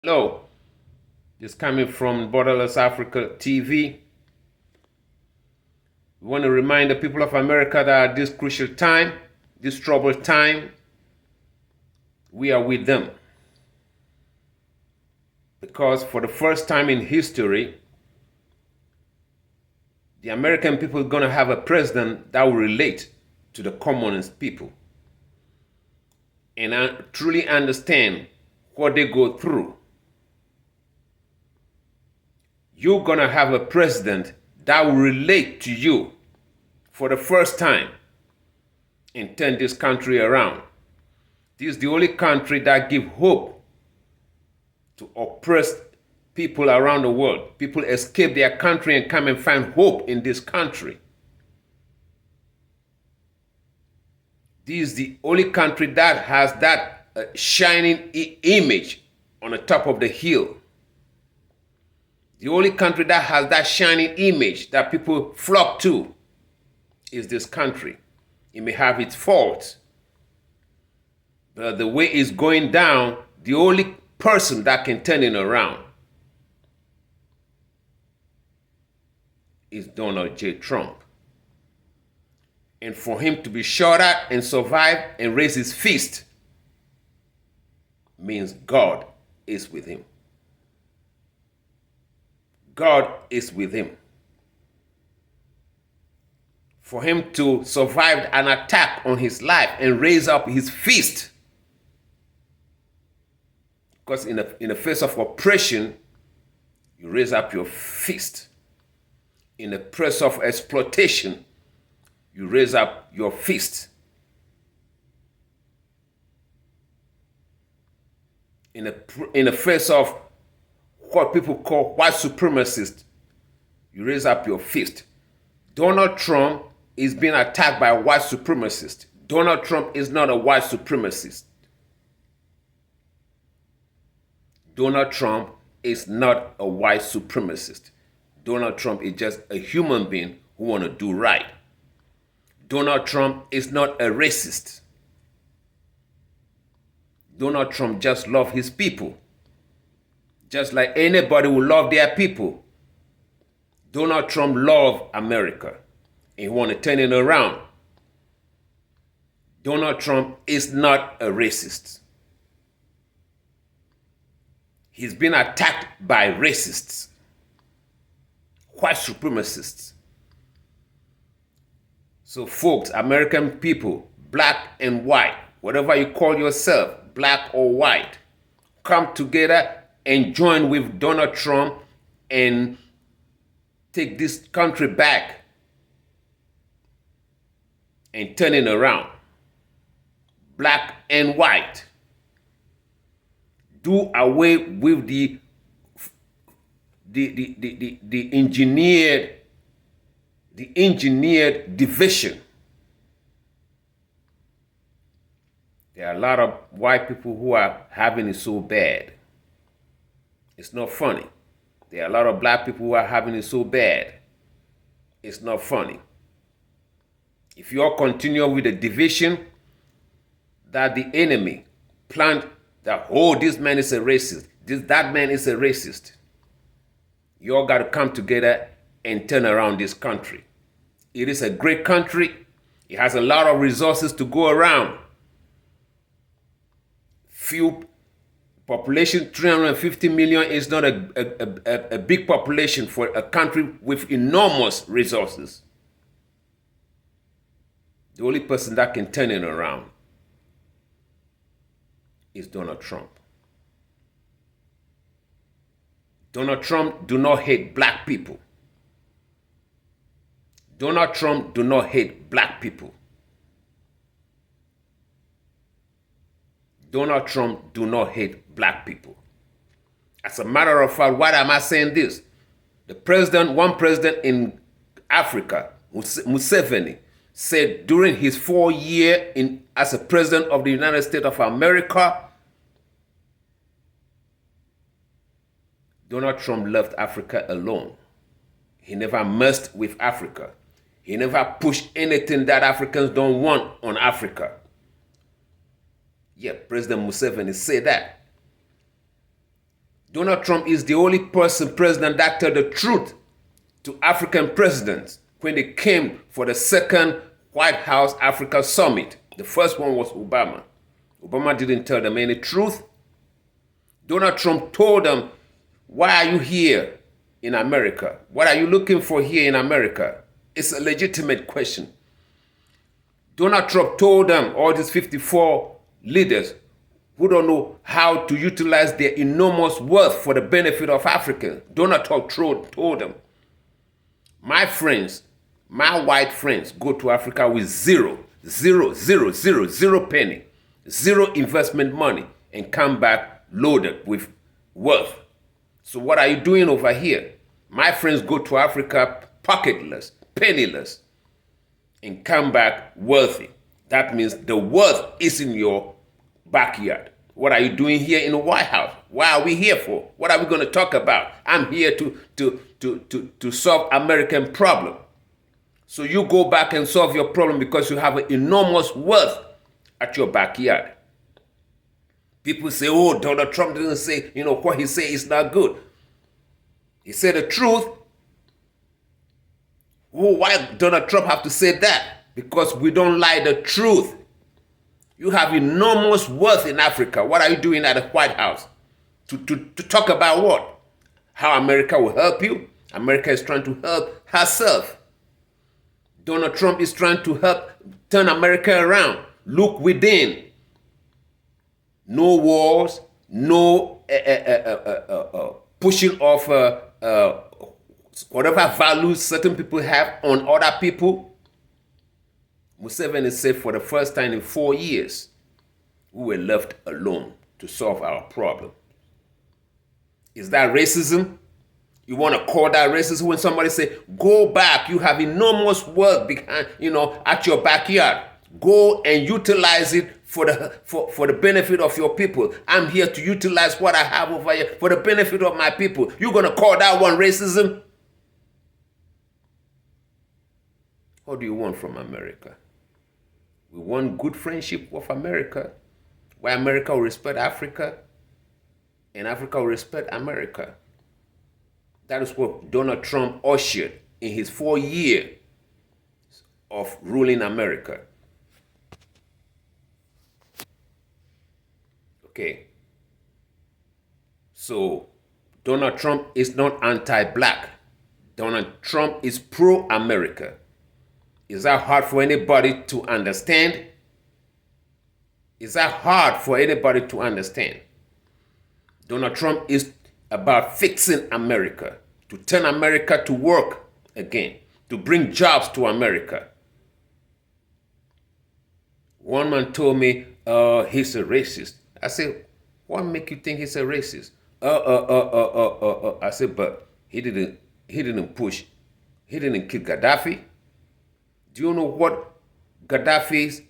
Hello, this coming from Borderless Africa TV. We want to remind the people of America that at this crucial time, this troubled time, we are with them. Because for the first time in history, the American people are going to have a president that will relate to the commonest people and truly understand what they go through. You're going to have a president that will relate to you for the first time and turn this country around. This is the only country that gives hope to oppressed people around the world. People escape their country and come and find hope in this country. This is the only country that has that shining image on the top of the hill. The only country that has that shining image that people flock to is this country. It may have its faults, but the way it's going down, the only person that can turn it around is Donald J. Trump. And for him to be shot at and survive and raise his fist means God is with him. God is with him. For him to survive an attack on his life and raise up his fist, because in the face of oppression, you raise up your fist. In the face of exploitation, you raise up your fist. In the face of what people call white supremacists, you raise up your fist. Donald Trump is being attacked by white supremacists. Donald Trump is not a white supremacist. Donald Trump is not a white supremacist. Donald Trump is just a human being who want to do right. Donald Trump is not a racist. Donald Trump just loves his people. Just like anybody who love their people. Donald Trump loves America and he want to turn it around. Donald Trump is not a racist. He's been attacked by racists, white supremacists. So folks, American people, black and white, whatever you call yourself, black or white, come together and join with Donald Trump and take this country back and turn it around. Black and white. Do away with the engineered division. There are a lot of white people who are having it so bad. It's not funny. There are a lot of black people who are having it so bad. It's not funny. If you all continue with the division that the enemy planned, that, oh, this man is a racist, that man is a racist, you all got to come together and turn around this country. It is a great country. It has a lot of resources to go around. Few population, 350 million is not a big population for a country with enormous resources. The only person that can turn it around is Donald Trump. Donald Trump do not hate black people. Donald Trump do not hate black people. Donald Trump do not hate black people. As a matter of fact, why am I saying this? One president in Africa, Museveni, said during his 4 years as a president of the United States of America, Donald Trump left Africa alone. He never messed with Africa. He never pushed anything that Africans don't want on Africa. Yeah, President Museveni said that. Donald Trump is the only president that told the truth to African presidents when they came for the second White House Africa Summit. The first one was Obama. Obama didn't tell them any truth. Donald Trump told them, why are you here in America? What are you looking for here in America? It's a legitimate question. Donald Trump told them, all these 54 leaders who don't know how to utilize their enormous wealth for the benefit of Africans. Donald Trump told them, my friends, my white friends go to Africa with zero penny, zero investment money, and come back loaded with wealth. So what are you doing over here? My friends go to Africa pocketless, penniless, and come back wealthy. That means the wealth is in your backyard. What are you doing here in the White House? What are we here for? What are we going to talk about? I'm here to solve American problem. So you go back and solve your problem because you have an enormous wealth at your backyard. People say, oh, Donald Trump didn't say, what he said is not good. He said the truth. Oh, why Donald Trump have to say that? Because we don't lie the truth. You have enormous wealth in Africa. What are you doing at the White House? To talk about what? How America will help you? America is trying to help herself. Donald Trump is trying to help turn America around. Look within. No wars, no pushing off whatever values certain people have on other people. Museveni said for the first time in 4 years, we were left alone to solve our problem. Is that racism? You want to call that racism when somebody say, go back, you have enormous wealth behind, at your backyard. Go and utilize it for the benefit of your people. I'm here to utilize what I have over here for the benefit of my people. You're going to call that one racism? What do you want from America? We want good friendship with America, where America will respect Africa, and Africa will respect America. That is what Donald Trump ushered in his 4 years of ruling America. Okay. So Donald Trump is not anti-black. Donald Trump is pro-America. Is that hard for anybody to understand? Is that hard for anybody to understand? Donald Trump is about fixing America, to turn America to work again, to bring jobs to America. One man told me, he's a racist. I said, what make you think he's a racist? I said, but he didn't kill Gaddafi. Do you know what Gaddafi's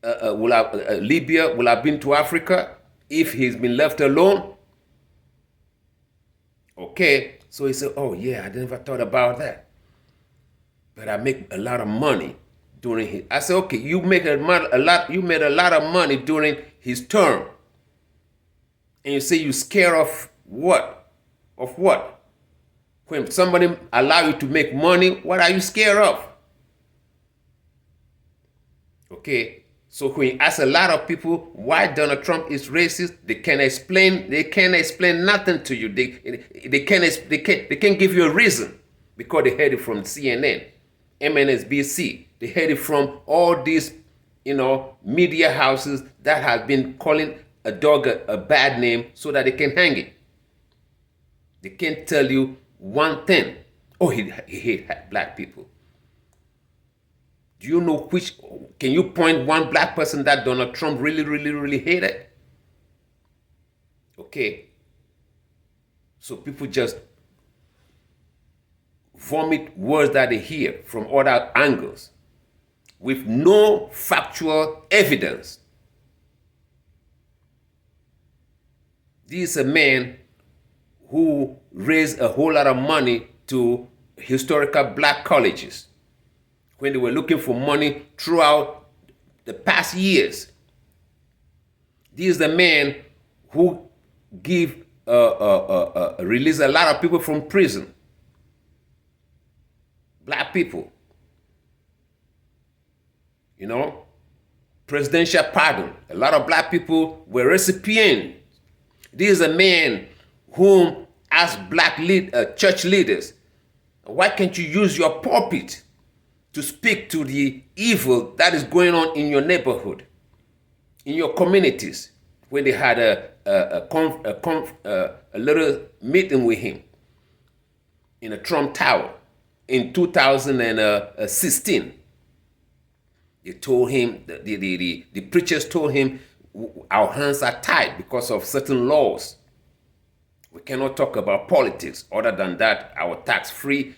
Libya will have been to Africa if he's been left alone? Okay, so he said, oh yeah, I never thought about that. But I make a lot of money during his. I said, okay, you made a lot of money during his term. And you say you scared of what? Of what? When somebody allow you to make money, what are you scared of? Okay, so when you ask a lot of people why Donald Trump is racist, they can't explain nothing to you. They can't give you a reason because they heard it from CNN, MSNBC. They heard it from all these, media houses that have been calling a dog a bad name so that they can hang it. They can't tell you one thing. Oh, he hates black people. Do you know can you point one black person that Donald Trump really hated? Okay. So people just vomit words that they hear from other angles with no factual evidence. This is a man who raised a whole lot of money to historical black colleges when they were looking for money throughout the past years. This is the man who gave release a lot of people from prison. Black people. You know, presidential pardon. A lot of black people were recipients. This is a man whom, as black church leaders, why can't you use your pulpit to speak to the evil that is going on in your neighborhood, in your communities? When they had a little meeting with him in a Trump Tower in 2016. They told him, the preachers told him, our hands are tied because of certain laws. We cannot talk about politics. Other than that, our tax-free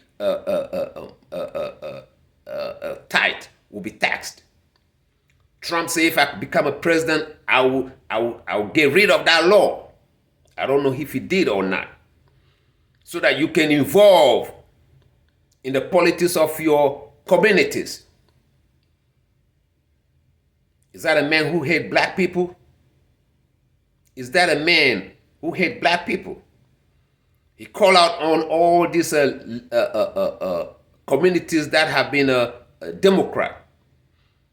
tithe will be taxed. Trump said, if I become a president, I will get rid of that law. I don't know if he did or not. So that you can involve in the politics of your communities. Is that a man who hates black people? Is that a man who hates black people? He called out on all these communities that have been a Democrat,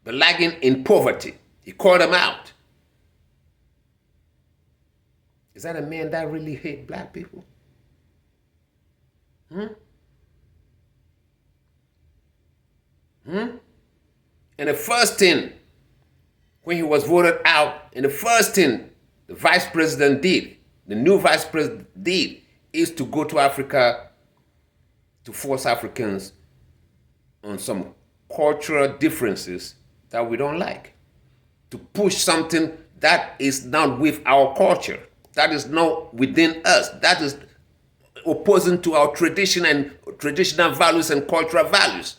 but lagging in poverty. He called them out. Is that a man that really hates black people? And the first thing, when he was voted out, and the first thing the vice president did, the new vice president did, is to go to Africa to force Africans on some cultural differences that we don't like, to push something that is not with our culture, that is not within us, that is opposing to our tradition and traditional values and cultural values.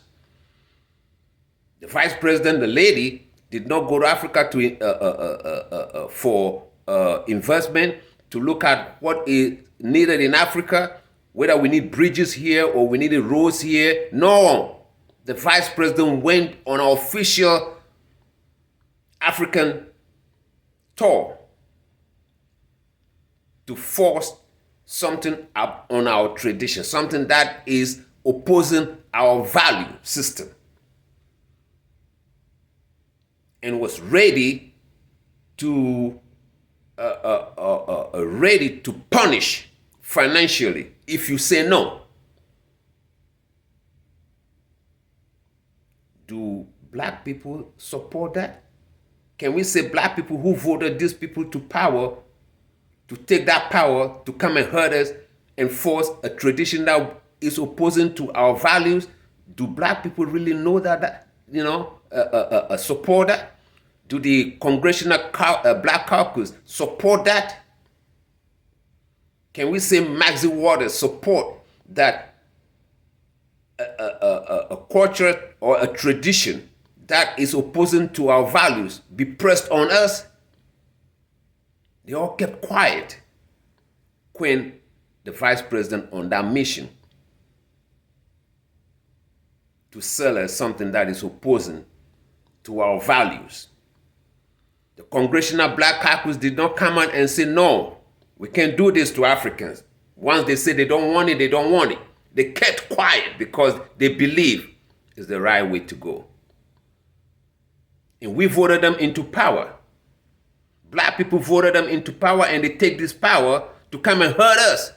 The vice president, the lady, did not go to Africa for investment, to look at what is needed in Africa, whether we need bridges here or we need roads here. No, the vice president went on an official African tour to force something up on our tradition, something that is opposing our value system, and was ready to punish financially if you say no. Do black people support that? Can we say black people who voted these people to power, to take that power to come and hurt us and force a tradition that is opposing to our values? Do black people really know that support that? Do the Congressional Black Caucus support that? Can we say Maxine Waters support that a culture or a tradition that is opposing to our values be pressed on us? They all kept quiet when the vice president on that mission to sell us something that is opposing to our values. The Congressional Black Caucus did not come out and say, no, we can't do this to Africans. Once they say they don't want it, they don't want it. They kept quiet because they believe it's the right way to go. And we voted them into power. Black people voted them into power, and they take this power to come and hurt us.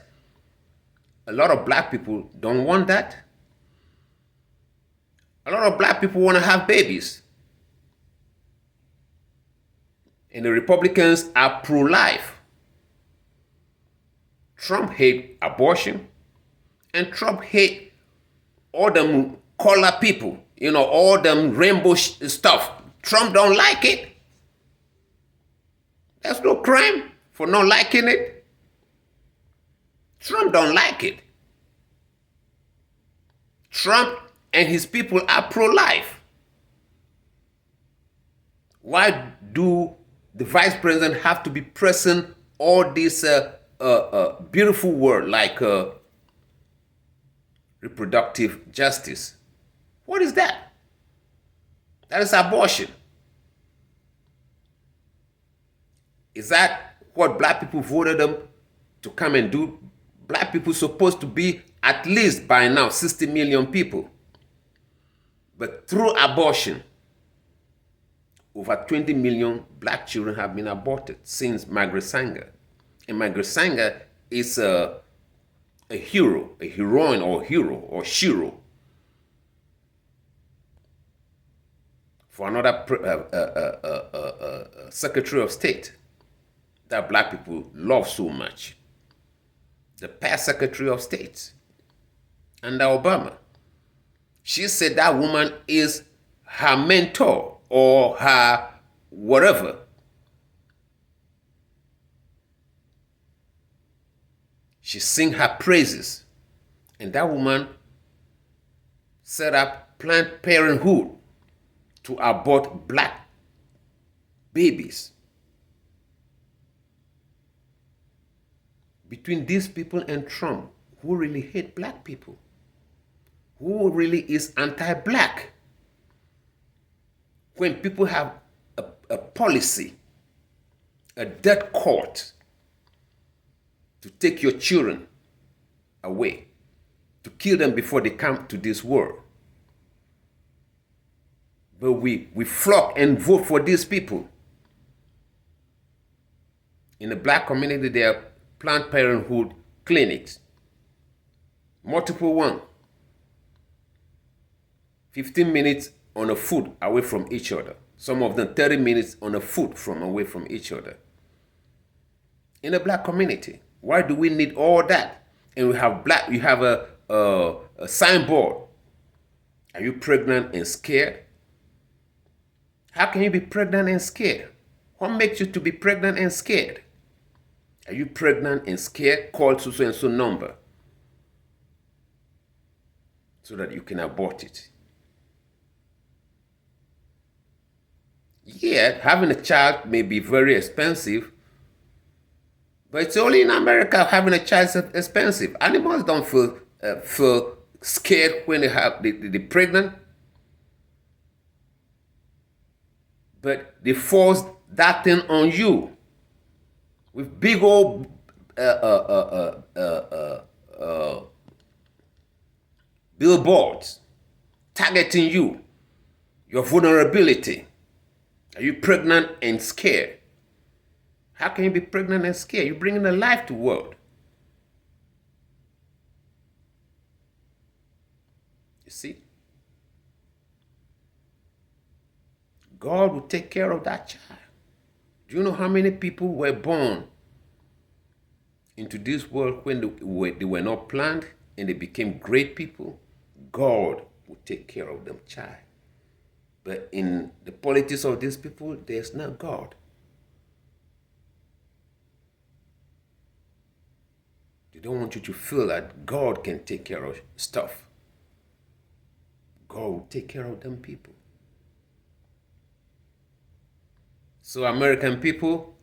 A lot of black people don't want that. A lot of black people want to have babies. And the Republicans are pro-life. Trump hates abortion. And Trump hates all them color people, all them rainbow stuff. Trump don't like it. There's no crime for not liking it. Trump don't like it. Trump and his people are pro-life. Why do the vice president have to be pressing all this beautiful word like reproductive justice? What is that? That is abortion. Is that what black people voted them to come and do. Black people supposed to be at least by now 60 million people. But through abortion, over 20 million black children have been aborted since Margaret Sanger. And Margaret Sanger is a hero, a heroine or hero or shiro for another Secretary of State that black people love so much. The past Secretary of State under Obama. She said that woman is her mentor or her whatever. She sing her praises. And that woman set up Planned Parenthood to abort black babies. Between these people and Trump, who really hate black people? Who really is anti-black? When people have a policy, a death court, to take your children away, to kill them before they come to this world. But we flock and vote for these people. In the black community, there are Planned Parenthood clinics, multiple ones, 15 minutes on a foot away from each other. Some of them 30 minutes on a foot from away from each other. In the black community, why do we need all that? And we have a signboard. Are you pregnant and scared? How can you be pregnant and scared? What makes you to be pregnant and scared? Are you pregnant and scared? Call so and so number so that you can abort it. Yeah, having a child may be very expensive, but it's only in America having a child is expensive. Animals don't feel scared when they're pregnant, but they force that thing on you with big old billboards targeting you, your vulnerability. Are you pregnant and scared? How can you be pregnant and scared? You're bringing a life to the world. You see? God will take care of that child. Do you know how many people were born into this world when they were not planned and they became great people? God will take care of them, child. But in the politics of these people, there's no God. They don't want you to feel that God can take care of stuff. God will take care of them people. So American people,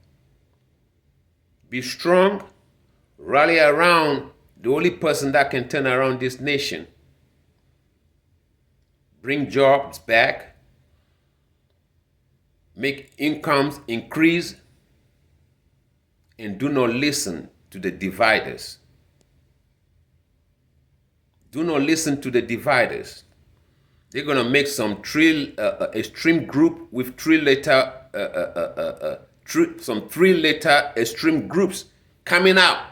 be strong, rally around the only person that can turn around this nation. Bring jobs back, make incomes increase, and do not listen to the dividers. Do not listen to the dividers. They're going to make some extreme group with three-letter extreme groups coming out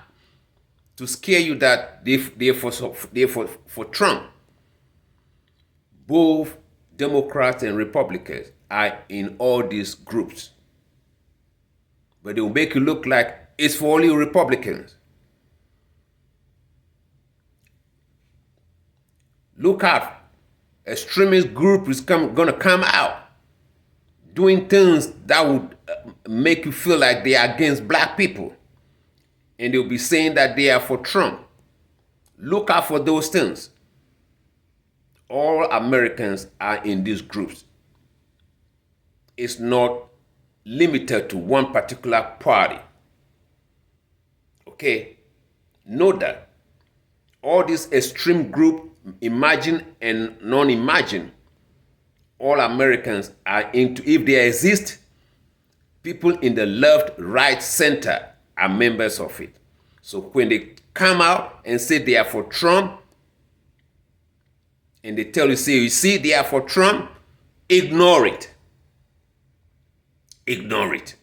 to scare you that they're for Trump. Both Democrats and Republicans are in all these groups. But they will make you look like it's for only Republicans. Look out. Extremist group is going to come out doing things that would make you feel like they are against black people. And they'll be saying that they are for Trump. Look out for those things. All Americans are in these groups. It's not limited to one particular party. Okay? Know that. All these extreme group, imagine and non-imagine, all Americans are into, if they exist, people in the left, right, center are members of it. So when they come out and say they are for Trump, and they tell you, say, you see, they are for Trump, ignore it. Ignore it.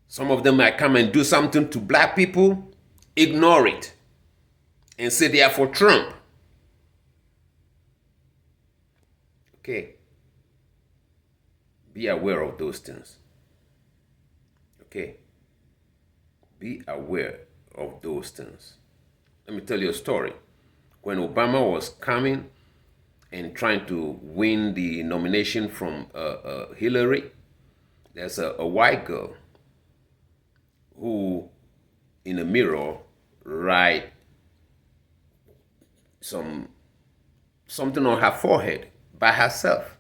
Some of them might come and do something to black people, ignore it, and say they are for Trump. Okay? Be aware of those things. Okay? Be aware of those things. Let me tell you a story. When Obama was coming and trying to win the nomination from Hillary, there's a white girl who, in a mirror, write something on her forehead by herself.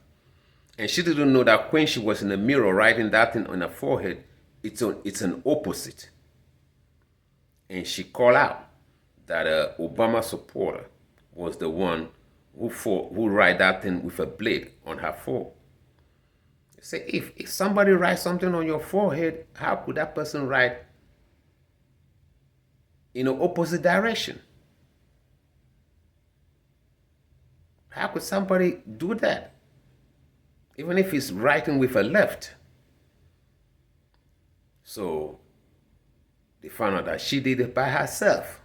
And she didn't know that when she was in the mirror writing that thing on her forehead, it's an opposite. And she called out that Obama supporter was the one who write that thing with a blade on her forehead. Say, if somebody writes something on your forehead, how could that person write in the opposite direction? How could somebody do that? Even if he's writing with a left. So they found out that she did it by herself.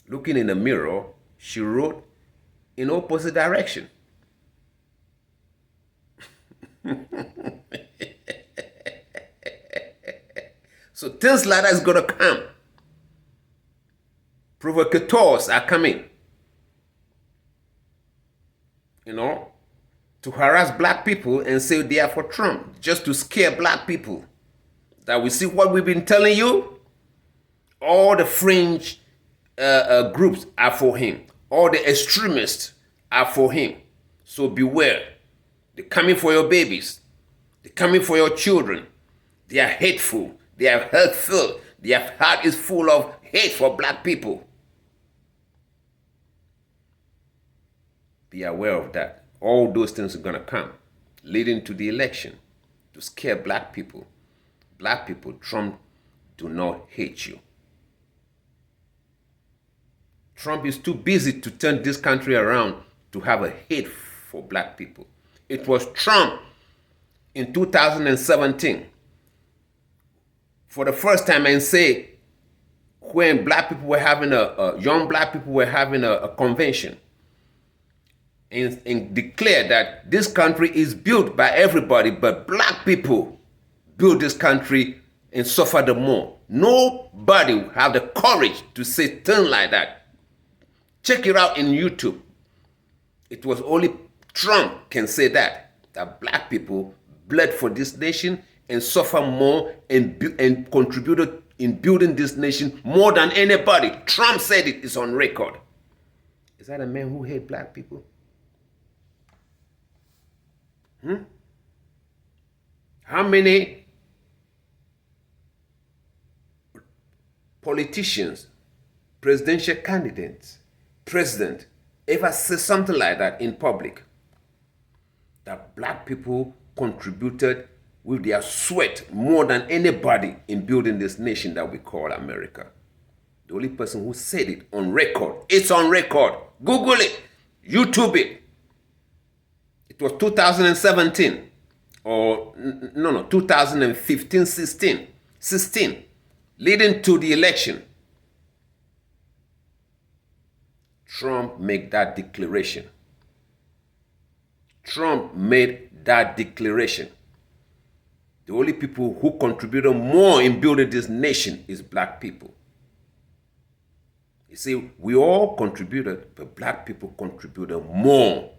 Looking in the mirror, she wrote in opposite direction. So things like that is going to come. Provocateurs are coming, to harass black people and say they are for Trump, just to scare black people. That we see what we've been telling you. All the fringe groups are for him. All the extremists are for him. So beware. They're coming for your babies. They're coming for your children. They are hateful. They are hurtful. Their heart is full of hate for black people. Be aware of that. All those things are going to come, leading to the election, to scare black people. Black people, Trump do not hate you. Trump is too busy to turn this country around to have a hate for black people. It was Trump in 2017, for the first time, and say, when black people were having young black people were having a convention, and declare that this country is built by everybody, but black people build this country and suffer the more. Nobody have the courage to say things like that. Check it out in YouTube. It was only Trump can say that black people bled for this nation and suffer more and contributed in building this nation more than anybody. Trump said it is on record. Is that a man who hates black people? How many politicians, presidential candidates, president ever say something like that in public? That black people contributed with their sweat more than anybody in building this nation that we call America. The only person who said it on record, it's on record. Google it, YouTube it. It was 2017 or 2015, 16, leading to the election. Trump made that declaration. Trump made that declaration. The only people who contributed more in building this nation is black people. You see, we all contributed, but black people contributed more.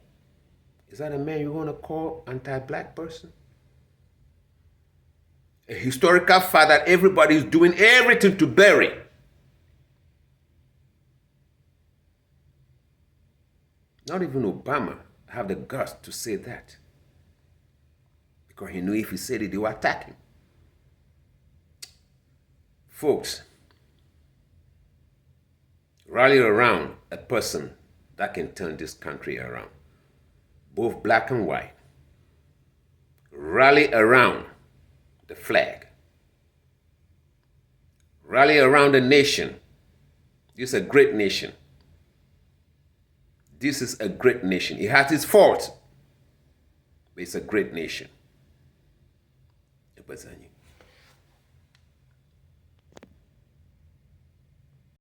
Is that a man you're going to call anti-black person? A historical fact that everybody is doing everything to bury. Not even Obama have the guts to say that. Because he knew if he said it, they would attack him. Folks, rally around a person that can turn this country around. Both black and white. Rally around the flag. Rally around the nation. This is a great nation. This is a great nation. It has its faults, but it's a great nation.